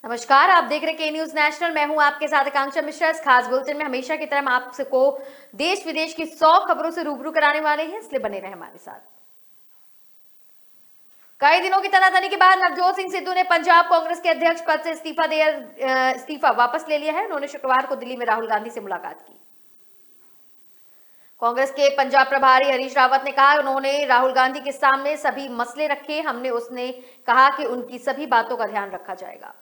नमस्कार, आप देख रहे के न्यूज नेशनल। मैं हूं आपके साथ आकांक्षा मिश्रा। इस खास बुलेटिन में हमेशा की तरह हम आपको देश विदेश की 100 खबरों से रूबरू कराने वाले हैं, इसलिए बने रहे हमारे साथ। कई दिनों की तनातनी के बाद नवजोत सिंह सिद्धू ने पंजाब कांग्रेस के अध्यक्ष पद से इस्तीफा वापस ले लिया है। उन्होंने शुक्रवार को दिल्ली में राहुल गांधी से मुलाकात की। कांग्रेस के पंजाब प्रभारी हरीश रावत ने कहा, उन्होंने राहुल गांधी के सामने सभी मसले रखे। उसने कहा कि उनकी सभी बातों का ध्यान रखा जाएगा।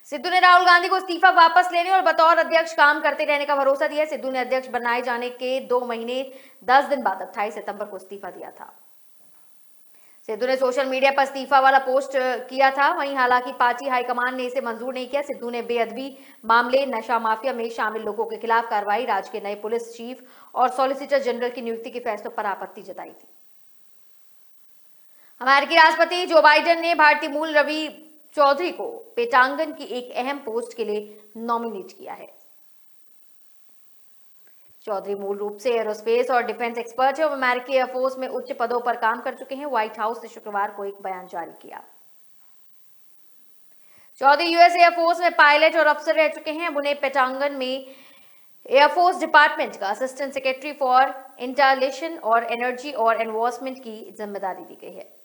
सिद्धू ने राहुल गांधी को इस्तीफा वापस लेने और बतौर अध्यक्ष काम करते रहने का भरोसा दिया। सिद्धू ने अध्यक्ष बनाए जाने के 2 महीने 10 दिन बाद 28 सितंबर को इस्तीफा दिया था। सिद्धू ने सोशल मीडिया पर इस्तीफा वाला पोस्ट किया था। वहीं हालांकि पार्टी हाईकमान ने इसे मंजूर नहीं किया। सिद्धू ने बेअदबी मामले, नशा माफिया में शामिल लोगों के खिलाफ कार्रवाई, राज्य के नए पुलिस चीफ और सॉलिसिटर जनरल की नियुक्ति के फैसलों पर आपत्ति जताई थी। अमेरिकी राष्ट्रपति जो बाइडेन ने भारतीय मूल रवि चौधरी को पेटांगन की एक अहम पोस्ट के लिए नॉमिनेट किया है। चौधरी मूल रूप से एरोस्पेस और डिफेंस एक्सपर्ट है और अमेरिकी एयरफोर्स में उच्च पदों पर काम कर चुके हैं। व्हाइट हाउस ने शुक्रवार को एक बयान जारी किया। चौधरी यूएस एयरफोर्स में पायलट और अफसर रह चुके हैं। उन्हें पेटांगन में एयरफोर्स डिपार्टमेंट का असिस्टेंट सेक्रेटरी फॉर इंस्टॉलेशन और एनर्जी और एनफोर्समेंट की जिम्मेदारी दी गई है।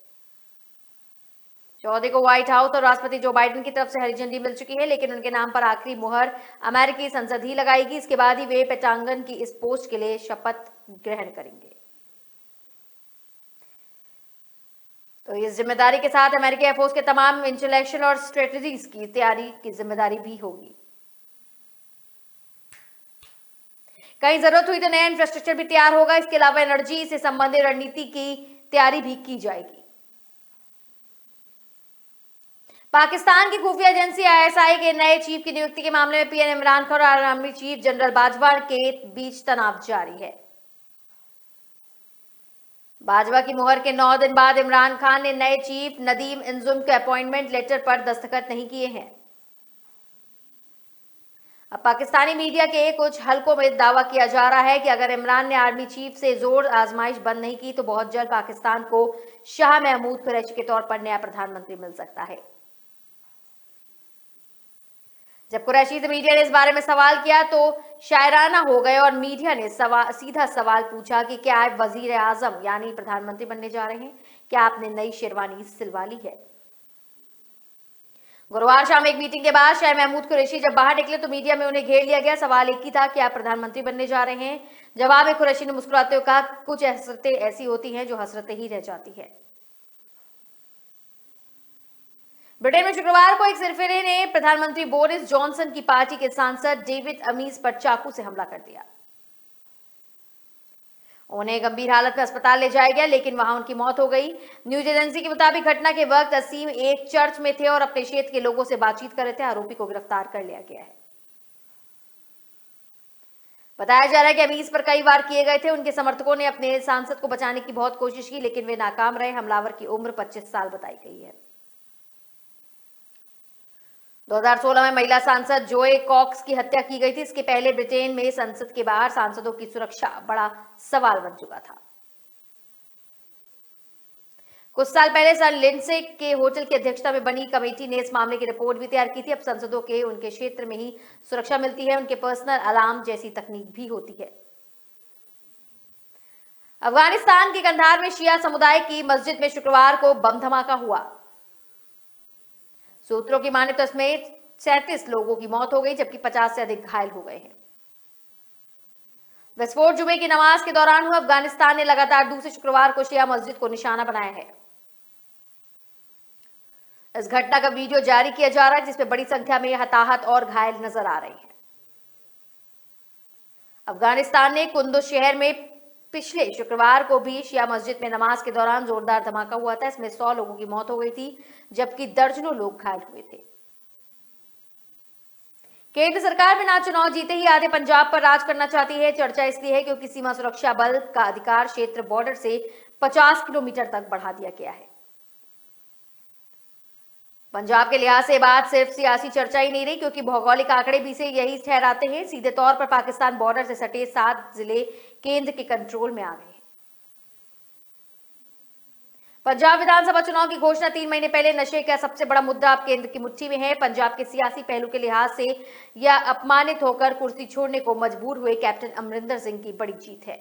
चौधरी को व्हाइट हाउस और राष्ट्रपति जो बाइडेन की तरफ से हरी झंडी मिल चुकी है, लेकिन उनके नाम पर आखिरी मुहर अमेरिकी संसद ही लगाएगी। इसके बाद ही वे पेटांगन की इस पोस्ट के लिए शपथ ग्रहण करेंगे। तो इस जिम्मेदारी के साथ अमेरिकी एयरफोर्स के तमाम इंस्टॉलेशन और स्ट्रेटजीज की तैयारी की जिम्मेदारी भी होगी। कहीं जरूरत हुई तो नया इंफ्रास्ट्रक्चर भी तैयार होगा। इसके अलावा एनर्जी से संबंधित रणनीति की तैयारी भी की जाएगी। पाकिस्तान की खुफिया एजेंसी आईएसआई के नए चीफ की नियुक्ति के मामले में पीएम इमरान खान और आर्मी चीफ जनरल बाजवा के बीच तनाव जारी है। बाजवा की मुहर के 9 दिन बाद इमरान खान ने नए चीफ नदीम इंजुम के अपॉइंटमेंट लेटर पर दस्तखत नहीं किए हैं। अब पाकिस्तानी मीडिया के कुछ हलकों में दावा किया जा रहा है कि अगर इमरान ने आर्मी चीफ से जोर आजमाइश बंद नहीं की तो बहुत जल्द पाकिस्तान को शाह महमूद कुरैशी के तौर पर नया प्रधानमंत्री मिल सकता है। जब कुरैशी से मीडिया ने इस बारे में सवाल किया तो शायराना हो गए और मीडिया ने सीधा सवाल पूछा कि क्या आप वजीर आजम यानी प्रधानमंत्री बनने जा रहे हैं? क्या आपने नई शेरवानी सिलवा ली है? गुरुवार शाम एक मीटिंग के बाद शाह महमूद कुरैशी जब बाहर निकले तो मीडिया में उन्हें घेर लिया गया। सवाल एक ही था कि आप प्रधानमंत्री बनने जा रहे हैं? जवाब में कुरैशी ने मुस्कुराते हुए कहा, कुछ हसरतें ऐसी होती हैं जो हसरतें ही रह जाती है। ब्रिटेन में शुक्रवार को एक सिरफिरे ने प्रधानमंत्री बोरिस जॉनसन की पार्टी के सांसद डेविड अमीस पर चाकू से हमला कर दिया। उन्हें गंभीर हालत में अस्पताल ले जाया गया, लेकिन वहां उनकी मौत हो गई। न्यूज एजेंसी के मुताबिक घटना के वक्त असीम एक चर्च में थे और अपने क्षेत्र के लोगों से बातचीत कर रहे थे। आरोपी को गिरफ्तार कर लिया गया है। बताया जा रहा है कि अमीस पर कई वार किए गए थे। उनके समर्थकों ने अपने सांसद को बचाने की बहुत कोशिश की, लेकिन वे नाकाम रहे। हमलावर की उम्र 25 साल बताई गई है। 2016 में महिला सांसद जोए कॉक्स की हत्या की गई थी। इसके पहले ब्रिटेन में संसद के बाहर सांसदों की सुरक्षा बड़ा सवाल बन चुका था। कुछ साल पहले सर लिंडसे के होटल की अध्यक्षता में बनी कमेटी ने इस मामले की रिपोर्ट भी तैयार की थी। अब सांसदों के उनके क्षेत्र में ही सुरक्षा मिलती है। उनके पर्सनल अलार्म जैसी तकनीक भी होती है। अफगानिस्तान के कंधार में शिया समुदाय की मस्जिद में शुक्रवार को बम धमाका हुआ। सूत्रों की माने तो इसमें 37 लोगों की मौत हो गई, जबकि 50 से अधिक घायल हो गए हैं। विस्फोट जुमे की नमाज के दौरान हुआ। अफगानिस्तान ने लगातार दूसरे शुक्रवार को शिया मस्जिद को निशाना बनाया है। इस घटना का वीडियो जारी किया जा रहा है, जिसमें बड़ी संख्या में हताहत और घायल नजर आ रहे हैं। अफगानिस्तान ने कुंदुज शहर में पिछले शुक्रवार को भी शिया मस्जिद में नमाज के दौरान जोरदार धमाका हुआ था। इसमें 100 लोगों की मौत हो गई थी, जबकि दर्जनों लोग घायल हुए थे। केंद्र सरकार बिना चुनाव जीते ही आधे पंजाब पर राज करना चाहती है। चर्चा इसलिए है क्योंकि सीमा सुरक्षा बल का अधिकार क्षेत्र बॉर्डर से 50 किलोमीटर तक बढ़ा दिया गया है। पंजाब के लिहाज से बात सिर्फ सियासी चर्चा ही नहीं रही, क्योंकि भौगोलिक आंकड़े भी से यही ठहराते हैं। सीधे तौर पर पाकिस्तान बॉर्डर से सटे 7 जिले केंद्र के कंट्रोल में आ गए हैं। पंजाब विधानसभा चुनाव की घोषणा 3 महीने पहले नशे का सबसे बड़ा मुद्दा अब केंद्र की मुट्ठी में है। पंजाब के सियासी पहलू के लिहाज से यह अपमानित होकर कुर्सी छोड़ने को मजबूर हुए कैप्टन अमरिंदर सिंह की बड़ी जीत है।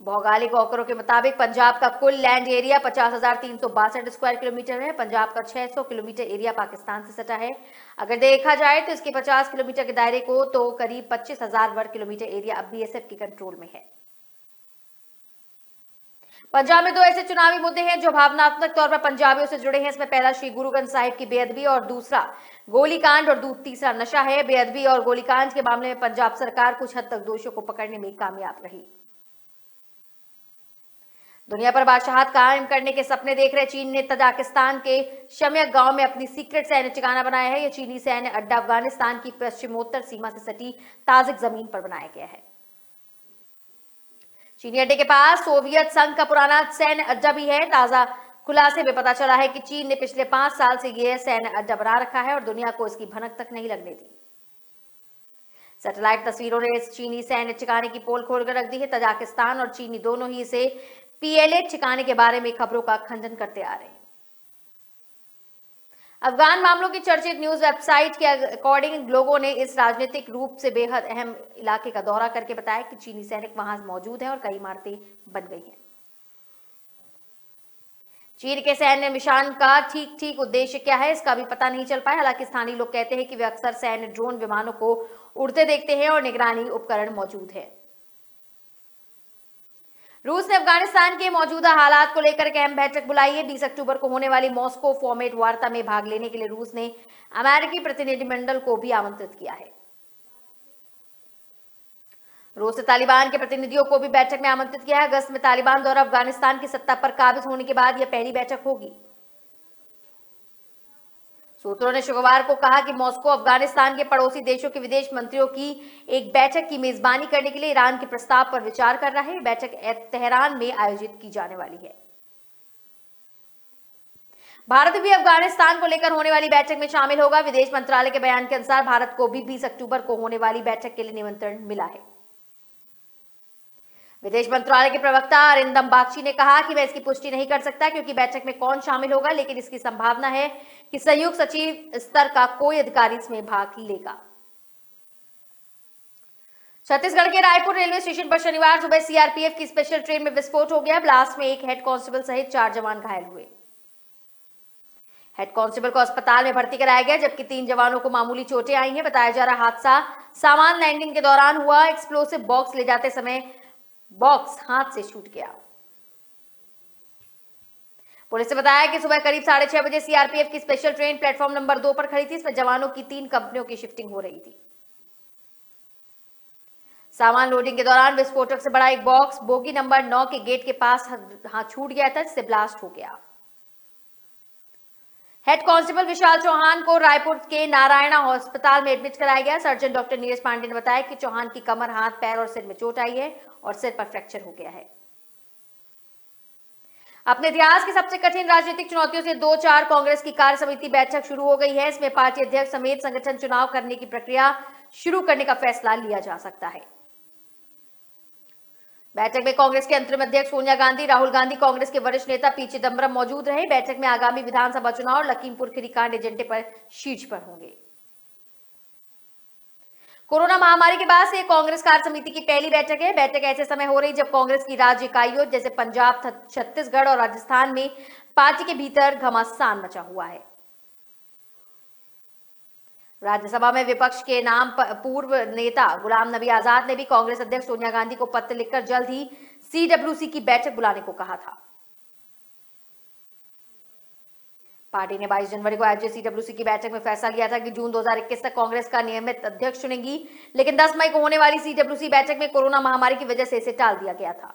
भौगोलिक आंकड़ों के मुताबिक पंजाब का कुल लैंड एरिया 50,362 स्क्वायर किलोमीटर है। पंजाब का 600 किलोमीटर एरिया पाकिस्तान से सटा है। अगर देखा जाए तो इसके 50 किलोमीटर के दायरे को तो करीब 25,000 वर्ग किलोमीटर एरिया अब बीएसएफ के कंट्रोल में है। पंजाब में दो ऐसे चुनावी मुद्दे हैं जो भावनात्मक तौर पर पंजाबियों से जुड़े हैं। इसमें पहला श्री गुरु ग्रंथ साहिब की बेअदबी और दूसरा गोलीकांड और तीसरा नशा है। बेअदबी और गोलीकांड के मामले में पंजाब सरकार कुछ हद तक दोषियों को पकड़ने में कामयाब रही। दुनिया पर बादशाहत कायम करने के सपने देख रहे चीन ने तजाकिस्तान के शम्यक गांव में अपनी सीक्रेट सैन्य ठिकाना बनाया है। यह चीनी सैन्य अड्डा अफगानिस्तान की पश्चिमोत्तर सीमा से सटी ताजिक जमीन पर बनाया गया है। चीनी अड्डे के पास सोवियत संघ का पुराना सैन्य अड्डा भी है। ताजा खुलासे में पता चला है कि चीन ने पिछले 5 साल से यह सैन्य अड्डा बना रखा है और दुनिया को इसकी भनक तक नहीं लगने दी। सैटेलाइट तस्वीरों ने इस चीनी सैन्य ठिकाने की पोल खोलकर रख दी है। तजाकिस्तान और चीनी दोनों ही इसे पीएलए ठिकाने के बारे में खबरों का खंडन करते आ रहे हैं। अफगान मामलों की चर्चित न्यूज वेबसाइट के अकॉर्डिंग लोगों ने इस राजनीतिक रूप से बेहद अहम इलाके का दौरा करके बताया कि चीनी सैनिक वहां मौजूद हैं और कई इमारतें बन गई हैं। चीन के सैन्य मिशन का ठीक उद्देश्य क्या है इसका भी पता नहीं चल पाया। हालांकि स्थानीय लोग कहते हैं कि वे अक्सर सैन्य ड्रोन विमानों को उड़ते देखते हैं और निगरानी उपकरण मौजूद है। रूस ने अफगानिस्तान के मौजूदा हालात को लेकर एक अहम बैठक बुलाई है। 20 अक्टूबर को होने वाली मॉस्को फॉर्मेट वार्ता में भाग लेने के लिए रूस ने अमेरिकी प्रतिनिधिमंडल को भी आमंत्रित किया है। रूस ने तालिबान के प्रतिनिधियों को भी बैठक में आमंत्रित किया है। अगस्त में तालिबान द्वारा अफगानिस्तान की सत्ता पर काबिज होने के बाद यह पहली बैठक होगी। सूत्रों ने शुक्रवार को कहा कि मॉस्को अफगानिस्तान के पड़ोसी देशों के विदेश मंत्रियों की एक बैठक की मेजबानी करने के लिए ईरान के प्रस्ताव पर विचार कर रहा है। बैठक तेहरान में आयोजित की जाने वाली है। भारत भी अफगानिस्तान को लेकर होने वाली बैठक में शामिल होगा। विदेश मंत्रालय के बयान के अनुसार भारत को भी 20 अक्टूबर को होने वाली बैठक के लिए निमंत्रण मिला है। विदेश मंत्रालय के प्रवक्ता अरिंदम बागची ने कहा कि मैं इसकी पुष्टि नहीं कर सकता क्योंकि बैठक में कौन शामिल होगा, लेकिन इसकी संभावना है कि संयुक्त सचिव स्तर का कोई अधिकारी इसमें भाग लेगा। छत्तीसगढ़ के रायपुर रेलवे स्टेशन पर शनिवार सुबह सीआरपीएफ की स्पेशल ट्रेन में विस्फोट हो गया। ब्लास्ट में एक हेड कांस्टेबल सहित 4 जवान घायल हुए। हेड कांस्टेबल को अस्पताल में भर्ती कराया गया जबकि 3 जवानों को मामूली चोटें आई हैं। बताया जा रहा हादसा सामान लैंडिंग के दौरान हुआ। एक्सप्लोसिव बॉक्स ले जाते समय बॉक्स हाथ से छूट गया। पुलिस ने बताया कि सुबह करीब 6:30 बजे सीआरपीएफ की स्पेशल ट्रेन प्लेटफॉर्म नंबर 2 पर खड़ी थी। इसमें जवानों की 3 कंपनियों की शिफ्टिंग हो रही थी। सामान लोडिंग के दौरान विस्फोटक से बड़ा एक बॉक्स बोगी नंबर 9 के गेट के पास छूट गया था, जिससे ब्लास्ट हो गया। हेड कांस्टेबल विशाल चौहान को रायपुर के नारायणा अस्पताल में एडमिट कराया गया। सर्जन डॉक्टर नीरज पांडे ने बताया कि चौहान की कमर, हाथ, पैर और सिर में चोट आई है और सिर पर फ्रैक्चर हो गया है। अपने इतिहास की सबसे कठिन राजनीतिक चुनौतियों से 2-4 कांग्रेस की कार्य समिति बैठक शुरू हो गई है। इसमें पार्टी अध्यक्ष समेत संगठन चुनाव करने की प्रक्रिया शुरू करने का फैसला लिया जा सकता है। बैठक में कांग्रेस के अंतरिम अध्यक्ष सोनिया गांधी, राहुल गांधी, कांग्रेस के वरिष्ठ नेता पी चिदम्बरम मौजूद रहे। बैठक में आगामी विधानसभा चुनाव और लखीमपुर खीरी कांड एजेंडे पर शीर्ष पर होंगे। कोरोना महामारी के बाद से कांग्रेस कार्य समिति की पहली बैठक है। बैठक ऐसे समय हो रही जब कांग्रेस की राज्य इकाइयों जैसे पंजाब, छत्तीसगढ़ और राजस्थान में पार्टी के भीतर घमासान मचा हुआ है। राज्यसभा में विपक्ष के नाम पूर्व नेता गुलाम नबी आजाद ने भी कांग्रेस अध्यक्ष सोनिया गांधी को पत्र लिखकर जल्द ही सीडब्ल्यूसी की बैठक बुलाने को कहा था। पार्टी ने 22 जनवरी को आयोजित सीडब्ल्यूसी की बैठक में फैसला लिया था कि जून 2021 तक कांग्रेस का नियमित अध्यक्ष चुनेगी, लेकिन 10 मई को होने वाली सीडब्ल्यूसी बैठक में कोरोना महामारी की वजह से इसे टाल दिया गया था।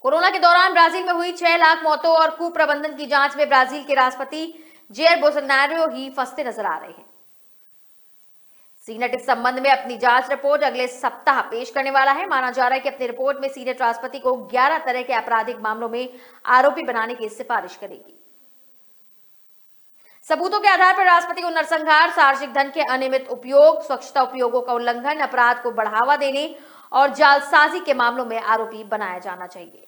कोरोना के दौरान ब्राजील में हुई 6 लाख मौतों और कुप्रबंधन की जांच में ब्राजील के राष्ट्रपति जेयर बोल्सोनारो ही फंसते नजर आ रहे हैं। सीनेट इस संबंध में अपनी जांच रिपोर्ट अगले सप्ताह पेश करने वाला है। माना जा रहा है कि अपनी रिपोर्ट में सीनेट राष्ट्रपति को 11 तरह के आपराधिक मामलों में आरोपी बनाने की सिफारिश करेगी। सबूतों के आधार पर राष्ट्रपति को नरसंहार, सार्वजनिक धन के अनियमित उपयोग, स्वच्छता उपयोगों का उल्लंघन, अपराध को बढ़ावा देने और जालसाजी के मामलों में आरोपी बनाया जाना चाहिए।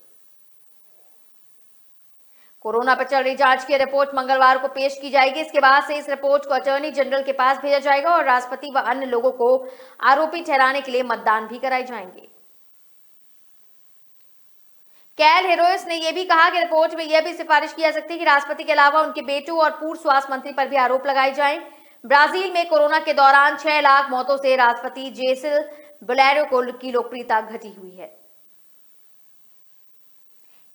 कोरोना पर चल रही जांच की रिपोर्ट मंगलवार को पेश की जाएगी। इसके बाद से इस रिपोर्ट को अटॉर्नी जनरल के पास भेजा जाएगा और राष्ट्रपति व अन्य लोगों को आरोपी ठहराने के लिए मतदान भी कराए जाएंगे। कैल हेरोइस ने यह भी कहा कि रिपोर्ट में यह भी सिफारिश की जा सकती है कि राष्ट्रपति के अलावा उनके बेटों और पूर्व स्वास्थ्य मंत्री पर भी आरोप लगाए जाएं। ब्राजील में कोरोना के दौरान 6 लाख मौतों से राष्ट्रपति जेसिल बोलेरो की लोकप्रियता घटी हुई है।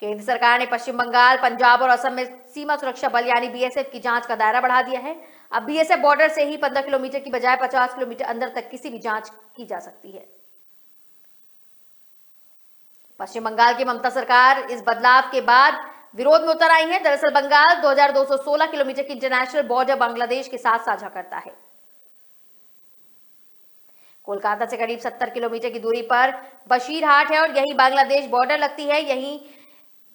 केंद्र सरकार ने पश्चिम बंगाल, पंजाब और असम में सीमा सुरक्षा बल यानी बीएसएफ की जांच का दायरा बढ़ा दिया है। अब बीएसएफ बॉर्डर से ही 15 किलोमीटर की बजाय 50 किलोमीटर अंदर तक किसी भी जांच की जा सकती है। पश्चिम बंगाल की ममता सरकार इस बदलाव के बाद विरोध में उतर आई है। दरअसल बंगाल 2216 किलोमीटर की इंटरनेशनल बॉर्डर बांग्लादेश के साथ साझा करता है। कोलकाता से करीब 70 किलोमीटर की दूरी पर बशीरहाट है और यही बांग्लादेश बॉर्डर लगती है। यहीं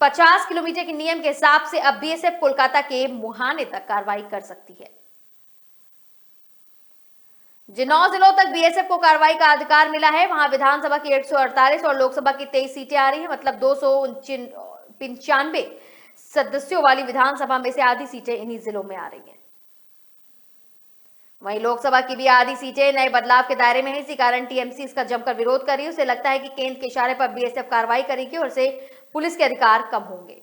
50 किलोमीटर के नियम के हिसाब से अब बीएसएफ कोलकाता के मुहाने तक कार्रवाई कर सकती है। जिन 9 जिलों तक बीएसएफ को कार्रवाई का अधिकार मिला है, वहां विधानसभा की 148 और लोकसभा की 23 सीटें आ रही हैं। मतलब 295 सदस्यों वाली विधानसभा में से आधी सीटें इन्हीं जिलों में आ रही हैं। वहीं लोकसभा की भी आधी सीटें नए बदलाव के दायरे में है। इसी कारण टीएमसी इसका जमकर विरोध कर रही है। उसे लगता है कि केंद्र के इशारे पर बीएसएफ कार्रवाई करेगी और उसे पुलिस के अधिकार कम होंगे।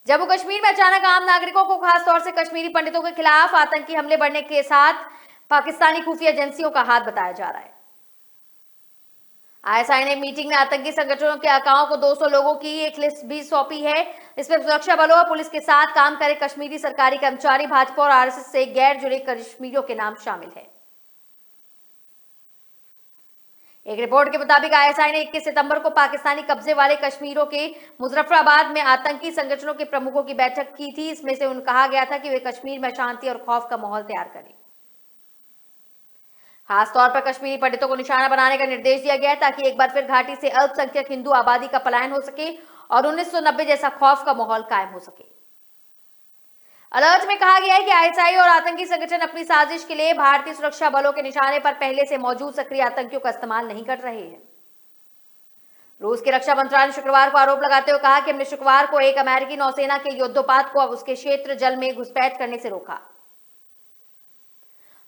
जम्मू कश्मीर में अचानक आम नागरिकों को, खासतौर से कश्मीरी पंडितों के खिलाफ आतंकी हमले बढ़ने के साथ पाकिस्तानी खुफिया एजेंसियों का हाथ बताया जा रहा है। आईएसआई ने मीटिंग में आतंकी संगठनों के आकाओं को 200 लोगों की एक लिस्ट भी सौंपी है। इसमें सुरक्षा बलों और पुलिस के साथ काम करे कश्मीरी सरकारी कर्मचारी, भाजपा और आरएसएस से गैर जुड़े कश्मीरियों के नाम शामिल है। एक रिपोर्ट के मुताबिक आईएसआई ने 21 सितंबर को पाकिस्तानी कब्जे वाले कश्मीरों के मुजफ्फराबाद में आतंकी संगठनों के प्रमुखों की बैठक की थी। इसमें से उन्हें कहा गया था कि वे कश्मीर में शांति और खौफ का माहौल तैयार करें। खासतौर पर कश्मीरी पंडितों को निशाना बनाने का निर्देश दिया गया है ताकि एक बार फिर घाटी से अल्पसंख्यक हिंदू आबादी का पलायन हो सके और 1990 जैसा खौफ का माहौल कायम हो सके। अलर्ट में कहा गया है कि आईएसआई और आतंकी संगठन अपनी साजिश के लिए भारतीय सुरक्षा बलों के निशाने पर पहले से मौजूद सक्रिय आतंकियों का इस्तेमाल नहीं कर रहे हैं। रूस के रक्षा मंत्रालय ने शुक्रवार को आरोप लगाते हुए कहा कि हमने शुक्रवार को एक अमेरिकी नौसेना के युद्धोत्पात को अब उसके क्षेत्र जल में घुसपैठ करने से रोका।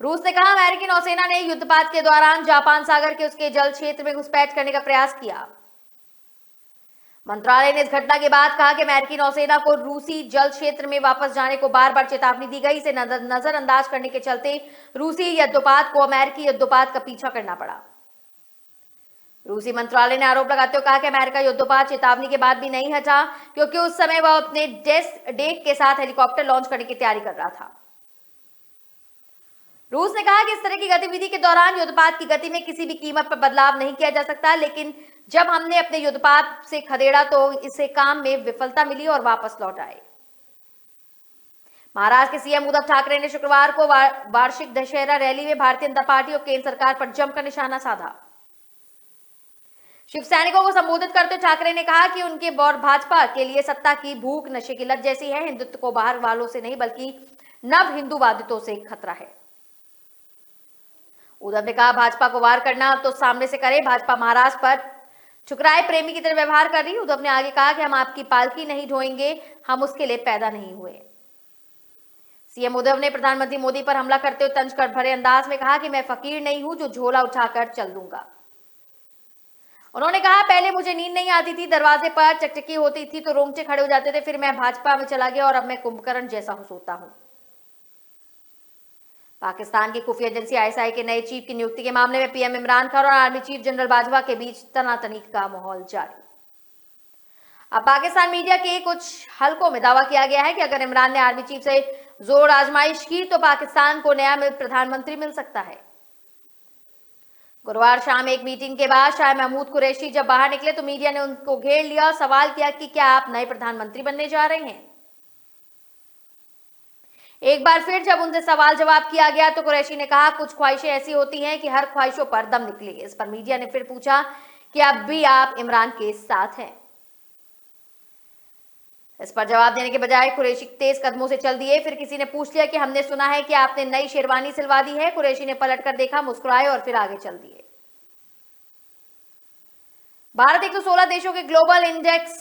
रूस ने कहा अमेरिकी नौसेना ने युद्धपात के दौरान जापान सागर के उसके जल क्षेत्र में घुसपैठ करने का प्रयास किया। मंत्रालय ने इस घटना के बाद कहा कि अमेरिकी नौसेना को रूसी जल क्षेत्र में वापस जाने को बार बार चेतावनी दी गई। इसे नजरअंदाज करने के चलते रूसी युद्धपात को अमेरिकी युद्धपात का पीछा करना पड़ा। रूसी मंत्रालय ने आरोप लगाते हुए कहा कि अमेरिका युद्धपात चेतावनी के बाद भी नहीं हटा क्योंकि उस समय वह अपने डेक के साथ हेलीकॉप्टर लॉन्च करने की तैयारी कर रहा था। रूस ने कहा कि इस तरह की गतिविधि के दौरान युद्धपात की गति में किसी भी कीमत पर बदलाव नहीं किया जा सकता, लेकिन जब हमने अपने युद्धपात से खदेड़ा तो इसे काम में विफलता मिली और वापस लौट आए। महाराष्ट्र के सीएम उद्धव ठाकरे ने शुक्रवार को वार्षिक दशहरा रैली में भारतीय जनता पार्टी और केंद्र सरकार पर जमकर निशाना साधा। शिव सैनिकों को संबोधित करते ठाकरे ने कहा कि उनके भाजपा के लिए सत्ता की भूख नशे की लत जैसी है। हिंदुत्व को बाहर वालों से नहीं बल्कि नव हिंदूवादियों से खतरा है। उद्धव ने कहा भाजपा को वार करना तो सामने से करे, भाजपा महाराष्ट्र पर ठुकराए प्रेमी की तरह व्यवहार कर रही। उद्धव ने आगे कहा कि हम आपकी पालकी नहीं ढोएंगे, हम उसके लिए पैदा नहीं हुए। सीएम उद्धव ने प्रधानमंत्री मोदी पर हमला करते हुए तंज कर भरे अंदाज में कहा कि मैं फकीर नहीं हूं जो झोला उठाकर चल दूंगा। उन्होंने कहा पहले मुझे नींद नहीं आती थी, दरवाजे पर चकचकी होती थी तो रोंगटे खड़े हो जाते थे, फिर मैं भाजपा में चला गया और अब मैं कुंभकर्ण जैसा सोता हूं। पाकिस्तान की खुफिया एजेंसी आईएसआई के नए चीफ की नियुक्ति के मामले में पीएम इमरान खान और आर्मी चीफ जनरल बाजवा के बीच तनातनी का माहौल जारी। अब पाकिस्तान मीडिया के कुछ हलकों में दावा किया गया है कि अगर इमरान ने आर्मी चीफ से जोर आजमाइश की तो पाकिस्तान को नया प्रधानमंत्री मिल सकता है। गुरुवार शाम एक मीटिंग के बाद शाह महमूद कुरैशी जब बाहर निकले तो मीडिया ने उनको घेर लिया और सवाल किया कि क्या आप नए प्रधानमंत्री बनने जा रहे हैं। एक बार फिर जब उनसे सवाल जवाब किया गया तो कुरैशी ने कहा कुछ ख्वाहिशें ऐसी होती हैं कि हर ख्वाहिशों पर दम निकले। इस पर मीडिया ने फिर पूछा कि अब भी आप इमरान के साथ हैं। इस पर जवाब देने के बजाय कुरैशी तेज कदमों से चल दिए। फिर किसी ने पूछ लिया कि हमने सुना है कि आपने नई शेरवानी सिलवा दी है। कुरैशी ने पलट कर देखा, मुस्कुराए और फिर आगे चल दिए। भारत 116 देशों के ग्लोबल इंडेक्स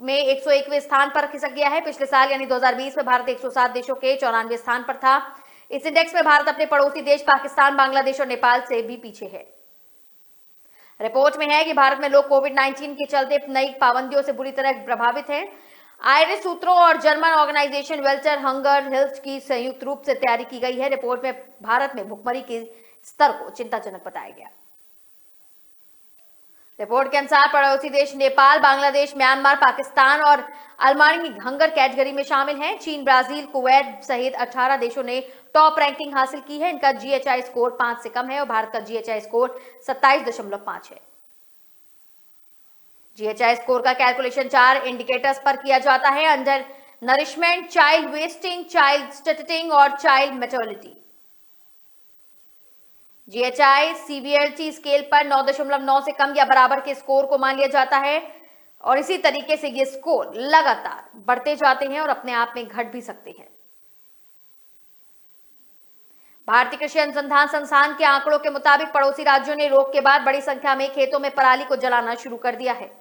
में 101वें स्थान पर खिसक गया है। पिछले साल यानी 2020 में भारत 107 देशों के 94वें स्थान पर था। इस इंडेक्स में भारत अपने पड़ोसी देश पाकिस्तान, बांग्लादेश और नेपाल से भी पीछे है। रिपोर्ट में है कि भारत में लोग कोविड-19 के चलते नई पाबंदियों से बुरी तरह प्रभावित हैं। आयरिश सूत्रों और German organisation Welthungerhilfe की संयुक्त रूप से तैयारी की गई है। रिपोर्ट में भारत में भुखमरी के स्तर को चिंताजनक बताया गया। रिपोर्ट के अनुसार पड़ोसी देश नेपाल, बांग्लादेश, म्यांमार, पाकिस्तान और अल्मानी हंगर कैटेगरी में शामिल हैं। चीन, ब्राजील, कुवैत सहित 18 देशों ने टॉप रैंकिंग हासिल की है। इनका जीएचआई स्कोर 5 से कम है और भारत का जीएचआई स्कोर 27.5 है। जीएचआई स्कोर का कैलकुलेशन 4 इंडिकेटर्स पर किया जाता है: undernourishment, child wasting, child stunting और child maternity. GHI CVLT scale पर 9.9 से कम या बराबर के स्कोर को मान लिया जाता है और इसी तरीके से ये स्कोर लगातार बढ़ते जाते हैं और अपने आप में घट भी सकते हैं। भारतीय कृषि अनुसंधान संस्थान के आंकड़ों के मुताबिक पड़ोसी राज्यों ने रोक के बाद बड़ी संख्या में खेतों में पराली को जलाना शुरू कर दिया है।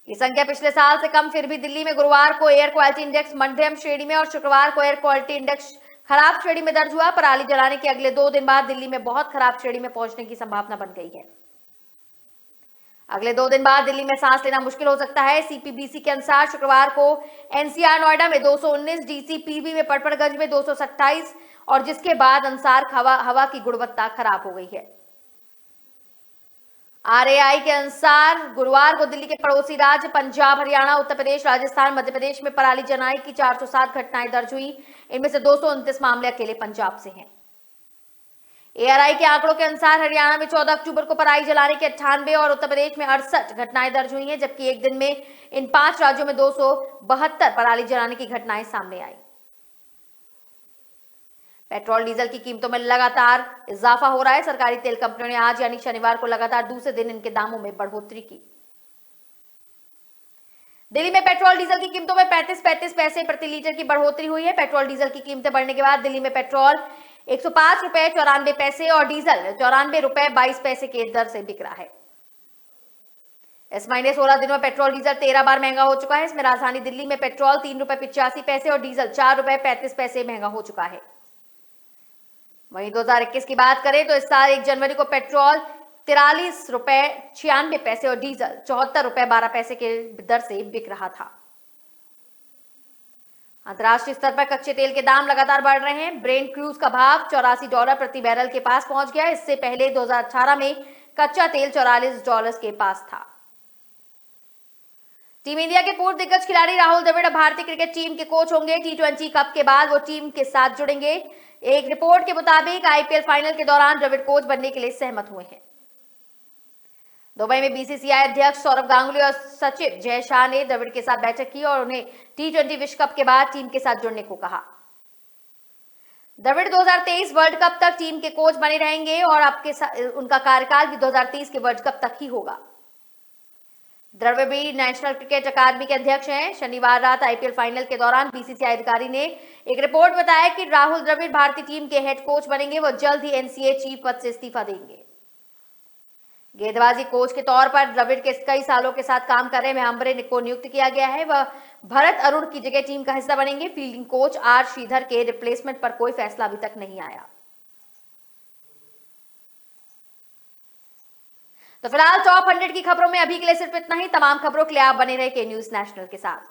ये संख्या पिछले साल से कम, फिर भी दिल्ली में गुरुवार को एयर क्वालिटी इंडेक्स मध्यम श्रेणी में और शुक्रवार को एयर क्वालिटी इंडेक्स खराब श्रेणी में दर्ज हुआ। पराली जलाने के अगले 2 दिन बाद दिल्ली में बहुत खराब श्रेणी में पहुंचने की संभावना बन गई है। अगले 2 दिन बाद दिल्ली में सांस लेना मुश्किल हो सकता है। सीपीबीसी के अनुसार शुक्रवार को एनसीआर नोएडा में 219, डीसीपीबी में पड़पड़गंज में 227 और जिसके बाद अनुसार हवा की गुणवत्ता खराब हो गई है। आरएआई के अनुसार गुरुवार को दिल्ली के पड़ोसी राज्य पंजाब, हरियाणा, उत्तर प्रदेश, राजस्थान, मध्य प्रदेश में पराली जलाने की 407 घटनाएं दर्ज हुई। इनमें से 229 मामले अकेले पंजाब से हैं। एआरआई के आंकड़ों के अनुसार हरियाणा में 14 अक्टूबर को पराली जलाने के 98 और उत्तर प्रदेश में 68 घटनाएं दर्ज हुई हैं, जबकि एक दिन में इन 5 राज्यों में 272 पराली जलाने की घटनाएं सामने आई। पेट्रोल डीजल की कीमतों में लगातार इजाफा हो रहा है। सरकारी तेल कंपनियों ने आज यानी शनिवार को लगातार दूसरे दिन इनके दामों में बढ़ोतरी की। दिल्ली में पेट्रोल डीजल की कीमतों में 35 पैसे प्रति लीटर की बढ़ोतरी हुई है। पेट्रोल डीजल की कीमतें बढ़ने के बाद दिल्ली में पेट्रोल 105 रुपए 94 पैसे और डीजल 94 रुपए 22 पैसे के दर से बिक रहा है। इस महीने 16 दिनों में पेट्रोल डीजल 13 बार महंगा हो चुका है। इसमें राजधानी दिल्ली में पेट्रोल 3 रुपए 85 पैसे और डीजल 4 रुपए 35 पैसे महंगा हो चुका है। वहीं 2021 की बात करें तो इस साल 1 जनवरी को पेट्रोल 43 रुपए 96 पैसे और डीजल 74 रुपए 12 पैसे के दर से बिक रहा था। अंतर्राष्ट्रीय स्तर पर कच्चे तेल के दाम लगातार बढ़ रहे हैं। ब्रेंट क्रूज का भाव $84 प्रति बैरल के पास पहुंच गया। इससे पहले 2018 में कच्चा तेल $44 के पास था। टीम इंडिया के पूर्व दिग्गज खिलाड़ी राहुल द्रविड़ अब भारतीय क्रिकेट टीम के कोच होंगे। T20 कप के बाद वो टीम के साथ जुड़ेंगे। एक रिपोर्ट के मुताबिक आईपीएल फाइनल के दौरान द्रविड़ कोच बनने के लिए सहमत हुए हैं। दुबई में बीसीसीआई अध्यक्ष सौरव गांगुली और सचिव जय शाह ने द्रविड़ के साथ बैठक की और उन्हें T20 विश्व कप के बाद टीम के साथ जुड़ने को कहा। द्रविड़ 2023 वर्ल्ड कप तक टीम के कोच बने रहेंगे और आपके उनका कार्यकाल भी 2030 के वर्ल्ड कप तक ही होगा। द्रविड़ भी नेशनल क्रिकेट अकादमी के अध्यक्ष हैं। शनिवार रात आईपीएल फाइनल के दौरान बीसीसीआई अधिकारी ने एक रिपोर्ट बताया कि राहुल द्रविड़ भारतीय टीम के हेड कोच बनेंगे। वो जल्द ही एनसीए चीफ पद से इस्तीफा देंगे। गेंदबाजी कोच के तौर पर द्रविड़ के कई सालों के साथ काम कर रहे मेहंबरे को नियुक्त किया गया है। वह भरत अरुण की जगह टीम का हिस्सा बनेंगे। फील्डिंग कोच आर श्रीधर के रिप्लेसमेंट पर कोई फैसला अभी तक नहीं आया। तो फिलहाल टॉप 100 की खबरों में अभी के लिए सिर्फ इतना ही। तमाम खबरों के लिए आप बने रहे के न्यूज नेशनल के साथ।